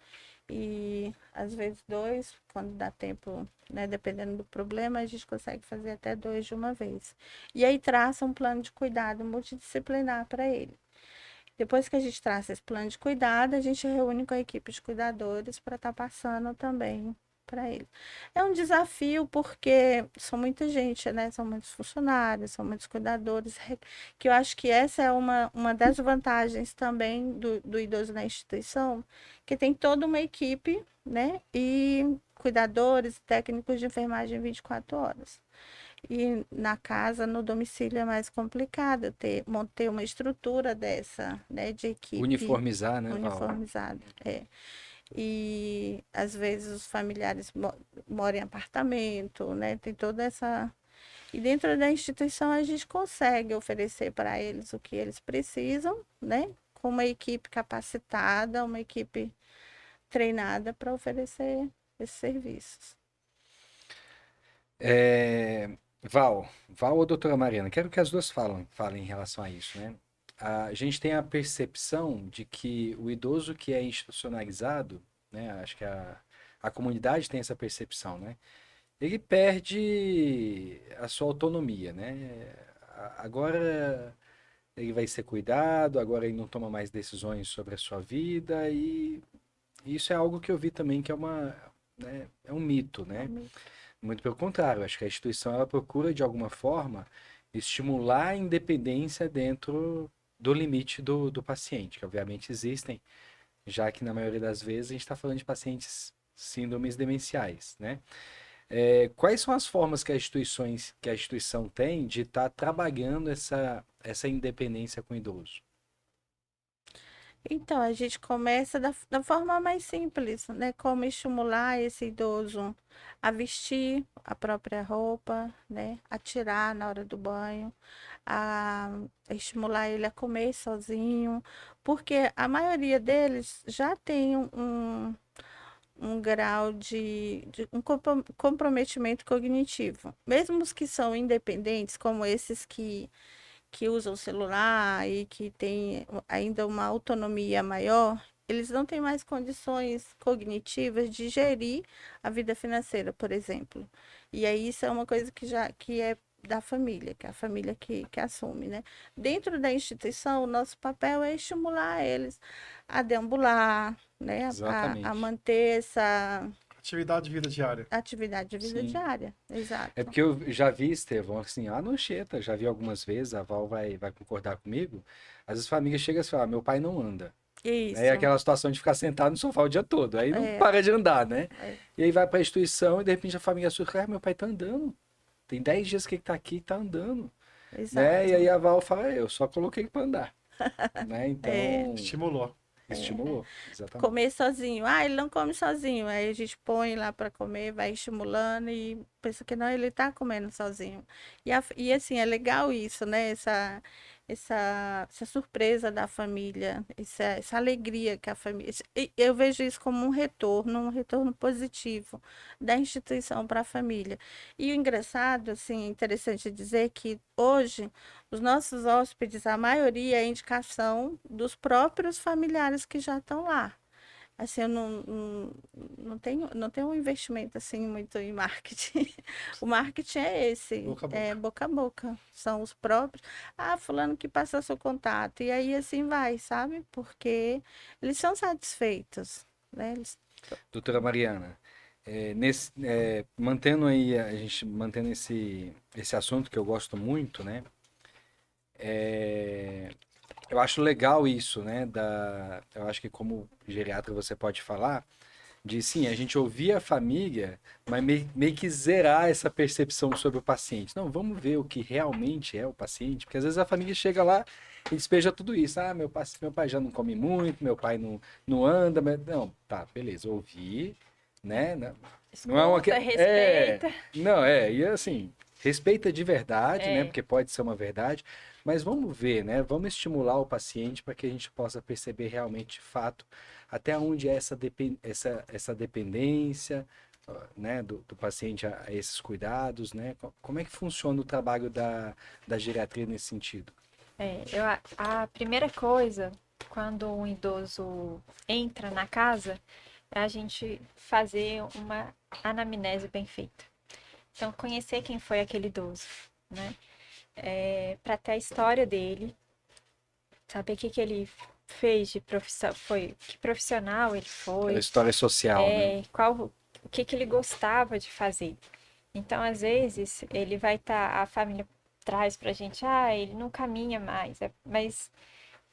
e às vezes dois, quando dá tempo, né? Dependendo do problema, a gente consegue fazer até dois de uma vez. E aí traça um plano de cuidado multidisciplinar para ele. Depois que a gente traça esse plano de cuidado, a gente reúne com a equipe de cuidadores para estar passando também para ele. É um desafio porque são muita gente, né? São muitos funcionários, são muitos cuidadores, que eu acho que essa é uma das vantagens também do idoso na instituição, que tem toda uma equipe, né? E cuidadores, técnicos de enfermagem 24 horas. E na casa, no domicílio, é mais complicado manter uma estrutura dessa, né, de equipe uniformizar, né, Val? uniformizada. É. E às vezes os familiares moram em apartamento, né? Tem toda essa. E dentro da instituição a gente consegue oferecer para eles o que eles precisam, né? Com uma equipe capacitada, uma equipe treinada para oferecer esses serviços. É, Val ou doutora Mariana, quero que as duas falem em relação a isso, né? A gente tem a percepção de que o idoso que é institucionalizado, né? Acho que a comunidade tem essa percepção, né? Ele perde a sua autonomia, né? Agora ele vai ser cuidado, agora ele não toma mais decisões sobre a sua vida e isso é algo que eu vi também que é né, é um mito, né? Muito pelo contrário, acho que a instituição ela procura de alguma forma estimular a independência dentro do limite do paciente, que obviamente existem, já que na maioria das vezes a gente está falando de pacientes síndromes demenciais, né? Quais são as formas que a instituição tem de estar trabalhando essa independência com o idoso? Então, a gente começa da forma mais simples, né? Como estimular esse idoso a vestir a própria roupa, né? A tirar na hora do banho, a estimular ele a comer sozinho, porque a maioria deles já tem um grau de comprometimento cognitivo. Mesmo os que são independentes, como esses que usam o celular e que têm ainda uma autonomia maior, eles não têm mais condições cognitivas de gerir a vida financeira, por exemplo. E aí isso é uma coisa que é da família, que é a família que assume, né? Dentro da instituição, o nosso papel é estimular eles a deambular, né? A Exatamente. manter essa Atividade de vida diária. atividade de vida Sim. diária. É Exato. porque eu já vi, Estevão, assim, lá no Anchieta, já vi algumas vezes, a Val vai concordar comigo. Às vezes a família chega e fala, meu pai não anda. Né? É Isso. aquela situação de ficar sentado no sofá o dia todo, aí não É, para de andar, né? é, E aí vai para a instituição e de repente a família surge, meu pai tá andando. Tem 10 dias que ele tá aqui e tá andando, né? E exato. aí a Val fala, eu só coloquei ele para andar, né? É. Então, Estimulou. estimulou, exatamente. Comer sozinho. Ah, ele não come sozinho. Aí a gente põe lá para comer, vai estimulando e pensa que não, ele tá comendo sozinho. E assim, é legal isso, né? Essa surpresa da família, essa alegria que a família. Eu vejo isso como um retorno positivo da instituição para a família. E o engraçado, assim, interessante dizer que hoje os nossos hóspedes, a maioria é indicação dos próprios familiares que já estão lá. assim, eu não tenho um investimento assim muito em marketing. O marketing é esse, Boca a é boca. boca a boca. São os próprios. Ah, fulano que passou seu contato. E aí assim vai, sabe? Porque eles são satisfeitos, né? Doutora Mariana, mantendo aí, a gente mantendo esse assunto que eu gosto muito, né? É, eu acho legal isso, né? Eu acho que como geriatra você pode falar de sim, a gente ouvir a família, mas meio que zerar essa percepção sobre o paciente. Não, vamos ver o que realmente é o paciente, porque às vezes a família chega lá e despeja tudo isso. Ah, meu pai já não come muito, meu pai não anda, mas não, tá, beleza, ouvi, né? Não é uma Escuta, respeita. não, e assim, respeita de verdade, né? É, Porque pode ser uma verdade, mas vamos ver, né? Vamos estimular o paciente para que a gente possa perceber realmente de fato até onde é essa dependência, né, do paciente a esses cuidados, né? Como é que funciona o trabalho da geriatria nesse sentido? a primeira coisa, quando um idoso entra na casa, é a gente fazer uma anamnese bem feita. Então, conhecer quem foi aquele idoso, né? Para ter a história dele, saber o que que ele fez de profissão, que profissional ele Aquela foi, história social, né? o que que ele gostava de fazer. Então, às vezes, ele vai estar, a família traz pra gente, ele não caminha mais, mas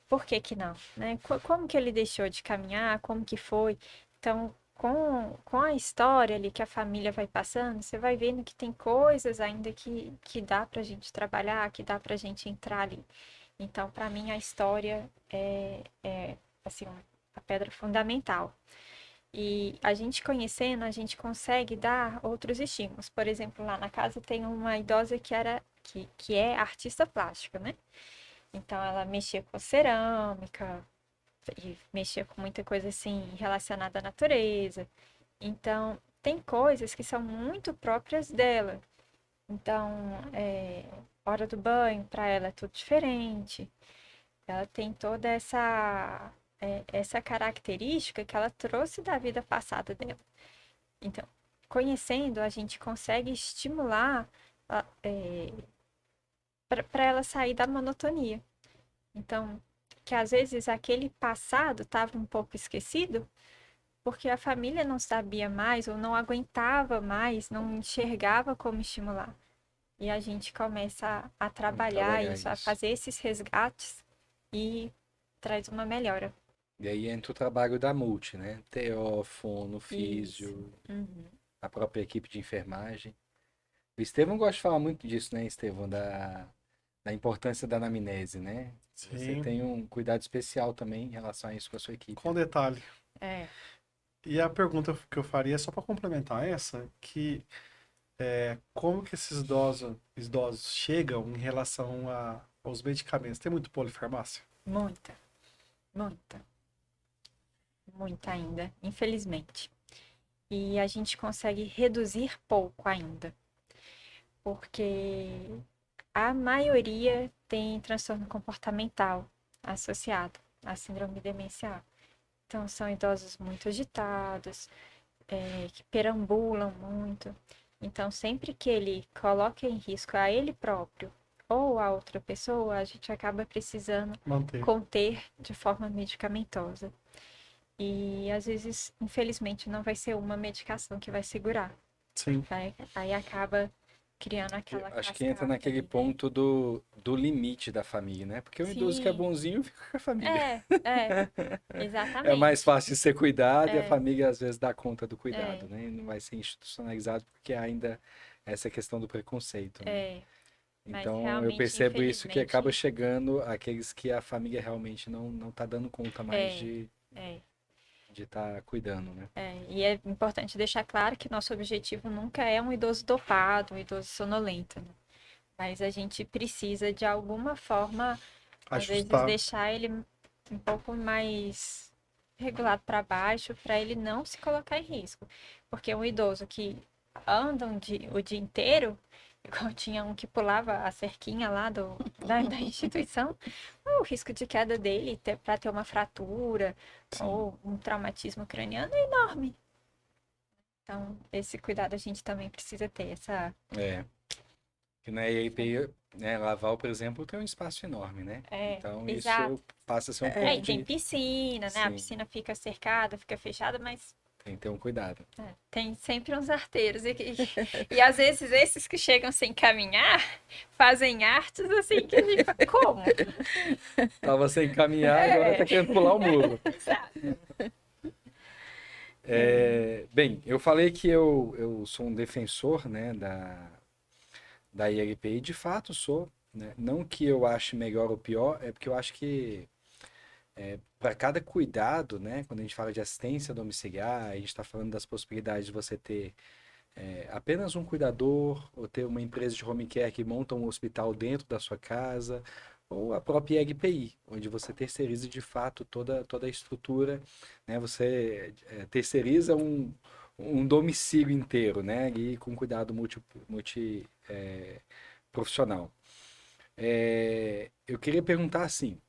por que que não, né? Como que ele deixou de caminhar, como que foi? Então, com a história ali que a família vai passando, você vai vendo que tem coisas ainda que dá pra gente trabalhar, que dá pra gente entrar ali. Então, para mim, a história é assim, a pedra fundamental. E a gente conhecendo, a gente consegue dar outros estímulos. Por exemplo, lá na casa tem uma idosa que é artista plástica, né? Então ela mexia com cerâmica e mexia com muita coisa assim relacionada à natureza. Então tem coisas que são muito próprias dela. Então, hora do banho para ela é tudo diferente. Ela tem toda essa característica que ela trouxe da vida passada dela. Então, conhecendo, a gente consegue estimular para ela sair da monotonia. Então, que às vezes aquele passado estava um pouco esquecido, porque a família não sabia mais ou não aguentava mais, não enxergava como estimular. E a gente começa a Vamos trabalhar trabalhar isso, a isso. fazer esses resgates e traz uma melhora. E aí entra o trabalho da multi, né? TO, fono, Isso. físio, Uhum. a própria equipe de enfermagem. O Estevão gosta de falar muito disso, né, Estevão? Da importância da anamnese, né? Você Sim, tem um cuidado especial também em relação a isso com a sua equipe, com né? detalhe. É. E a pergunta que eu faria, só para complementar essa, que como que esses idosos chegam em relação aos medicamentos? Tem muito polifarmácia? Muita, muita, muita ainda, infelizmente. E a gente consegue reduzir pouco ainda, porque a maioria tem transtorno comportamental associado à síndrome demencial. Então, são idosos muito agitados, que perambulam muito. Então, sempre que ele coloca em risco a ele próprio ou a outra pessoa, a gente acaba precisando Manter. conter de forma medicamentosa. E às vezes, infelizmente, não vai ser uma medicação que vai segurar. Sim. Aí acaba criando aquela Acho que entra cascata naquele ali, né? ponto do limite da família, né? Porque um idoso que é Sim, bonzinho fica com a família. É mais exatamente. fácil de ser cuidado e a É, família às vezes dá conta do é, cuidado, né? E não vai ser institucionalizado porque ainda essa questão do preconceito, né? é. Mas Então eu realmente, percebo isso que acaba infelizmente, chegando àqueles que a família realmente não tá dando conta mais é, de é. estar cuidando, né? E é importante deixar claro que nosso objetivo nunca é um idoso dopado, um idoso sonolento, né? Mas a gente precisa, de alguma forma, às vezes, Ajustar. deixar ele um pouco mais regulado para baixo, para ele não se colocar em risco. Porque um idoso que anda o dia inteiro, igual tinha um que pulava a cerquinha lá da instituição, o risco de queda dele para ter uma fratura Sim. ou um traumatismo craniano é enorme. Então, esse cuidado a gente também precisa ter, essa... É. Que na EIP, né, Laval, por exemplo, tem um espaço enorme, né? É, Então exato. isso passa a ser um É, pouco e tem de. piscina, né? A Sim, piscina fica cercada, fica fechada, mas tem que ter um cuidado. tem sempre uns arteiros. E às vezes esses que chegam sem caminhar fazem artes assim que a gente fala, como? Tava sem caminhar, agora tá querendo pular o muro. Exato. Bem, eu falei que eu sou um defensor, né, da ILP e de fato sou, né? Não que eu ache melhor ou pior, é porque eu acho que para cada cuidado, né, quando a gente fala de assistência domiciliar, a gente está falando das possibilidades de você ter apenas um cuidador, ou ter uma empresa de home care que monta um hospital dentro da sua casa, ou a própria EGPI, onde você terceiriza de fato toda a estrutura, né? Você terceiriza um domicílio inteiro, né? E com cuidado profissional. Eu queria perguntar assim,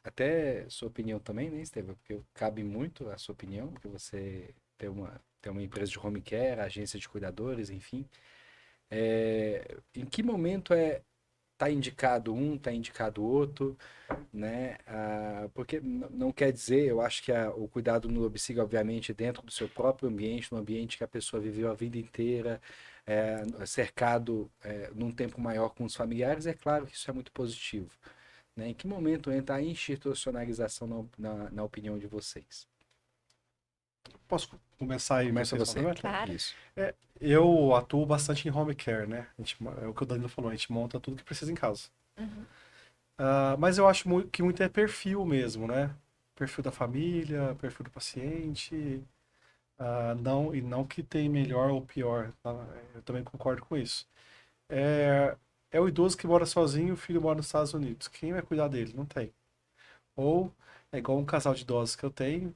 até sua opinião também, né, Estevam? Porque cabe muito a sua opinião, porque você tem uma empresa de home care, agência de cuidadores, enfim. Em que momento tá indicado um, tá indicado outro, né? Porque não quer dizer, eu acho que o cuidado no domicílio, obviamente, dentro do seu próprio ambiente, no ambiente que a pessoa viveu a vida inteira, cercado num tempo maior com os familiares, é claro que isso é muito positivo, né? Em que momento entra a institucionalização na opinião de vocês? Posso começar aí Começa vocês você. complementam? Claro. Isso. Eu atuo bastante em home care, né? É o que o Danilo falou, a gente monta tudo que precisa em casa. Uhum. Mas eu acho que muito é perfil mesmo, né? Perfil da família, perfil do paciente, não que tem melhor ou pior, tá? Eu também concordo com isso. É, é o idoso que mora sozinho e o filho mora nos Estados Unidos. Quem vai cuidar dele? Não tem. Ou é igual um casal de idosos que eu tenho,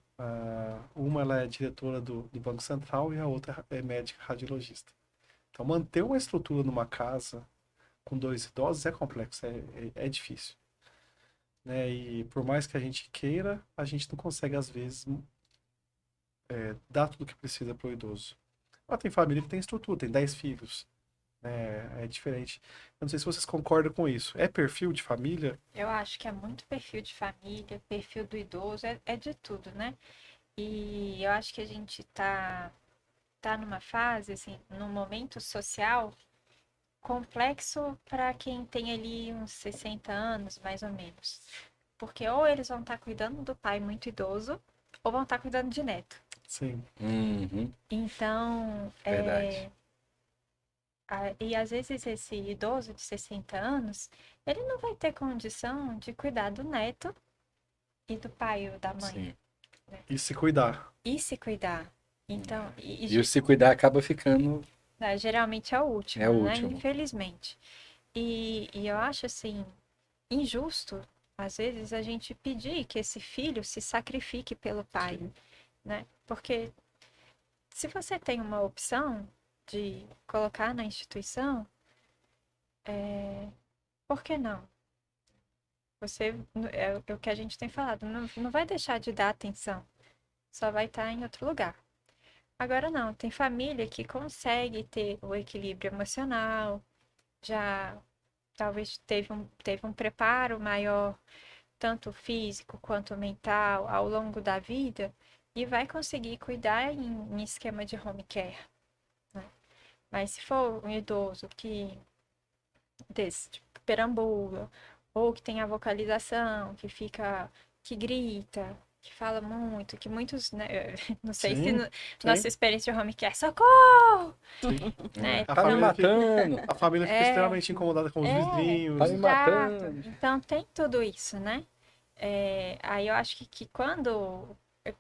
uma ela é diretora do Banco Central e a outra é médica radiologista. Então manter uma estrutura numa casa com dois idosos é complexo, é difícil, né? E por mais que a gente queira, a gente não consegue às vezes dar tudo o que precisa para o idoso. Tem família que tem estrutura, tem 10 filhos, né? É diferente. Eu não sei se vocês concordam com isso. É perfil de família? Eu acho que é muito perfil de família, perfil do idoso, é de tudo, né? E eu acho que a gente tá numa fase, assim, num momento social complexo para quem tem ali uns 60 anos, mais ou menos. Porque ou eles vão estar cuidando do pai muito idoso, ou vão estar cuidando de neto. Sim, Uhum, Então, verdade. e às vezes esse idoso de 60 anos, ele não vai ter condição de cuidar do neto e do pai ou da mãe. Sim. e se cuidar. E se cuidar. Então, E o se cuidar acaba ficando geralmente é o último, o né? último. Infelizmente. E eu acho assim, injusto, às vezes, a gente pedir que esse filho se sacrifique pelo pai, né? Porque se você tem uma opção de colocar na instituição, por que não? Você, é o que a gente tem falado, não vai deixar de dar atenção, só vai estar em outro lugar. Agora não, tem família que consegue ter o equilíbrio emocional, já talvez teve um preparo maior, tanto físico quanto mental, ao longo da vida, e vai conseguir cuidar em esquema de home care, né? Mas se for um idoso que tipo, perambula, ou que tem a vocalização, que fica, que grita, que fala muito, que muitos, né, não sei se Sim, sim, nossa experiência de home care, socorro, sim. né? A Tá me família, fica, matando! a família fica É, extremamente incomodada com os Tá vizinhos. me exato. matando! Então tem tudo isso, né? Aí eu acho que quando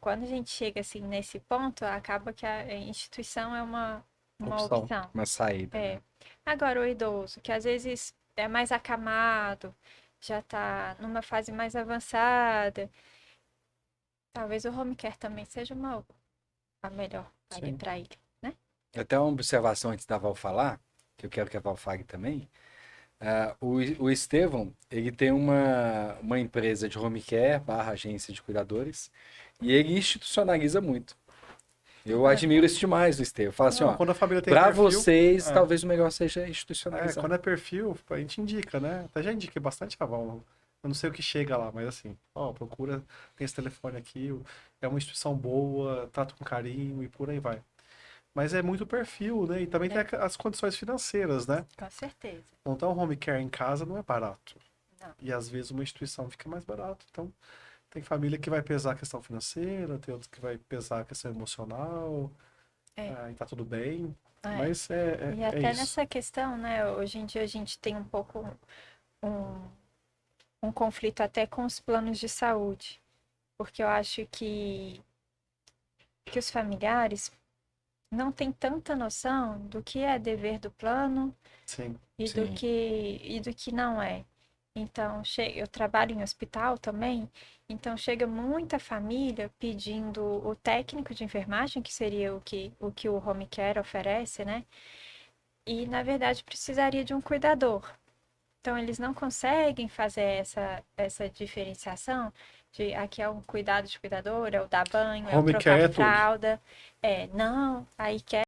a gente chega assim nesse ponto, acaba que a instituição é uma Opção. opção. Uma saída, É. né? Agora o idoso, que às vezes é mais acamado, já tá numa fase mais avançada, talvez o home care também seja a melhor área Sim. para ele, né? Até uma observação antes da Val falar, que eu quero que a Val fale também. O Estevão, ele tem uma empresa de home care barra agência de cuidadores e ele institucionaliza muito. Eu admiro isso demais do Estevão. Fala assim, Não, ó, quando a família tem para perfil, vocês, é. talvez o melhor seja institucionalizar. Quando é perfil, a gente indica, né? Até já indiquei bastante Avon. Eu não sei o que chega lá, mas assim, ó, procura, tem esse telefone aqui, é uma instituição boa, trata com carinho e por aí vai. Mas é muito perfil, né? E também tem as condições financeiras, né? Com certeza. Montar um home care em casa não é barato. Não. E às vezes uma instituição fica mais barato. Então, tem família que vai pesar a questão financeira, tem outros que vai pesar a questão emocional, e tá tudo bem. É. Mas E é até isso. nessa questão, né? Hoje em dia a gente tem um pouco um conflito até com os planos de saúde. Porque eu acho que os familiares não têm tanta noção do que é dever do plano Sim. e Sim. do que não é. Então, eu trabalho em hospital também, então chega muita família pedindo o técnico de enfermagem, que seria o que o home care oferece, né? E, na verdade, precisaria de um cuidador. Então, eles não conseguem fazer essa diferenciação de aqui é um cuidado de cuidador, é o dar banho, é o Home care trocar é tudo. fralda. Não, aí quer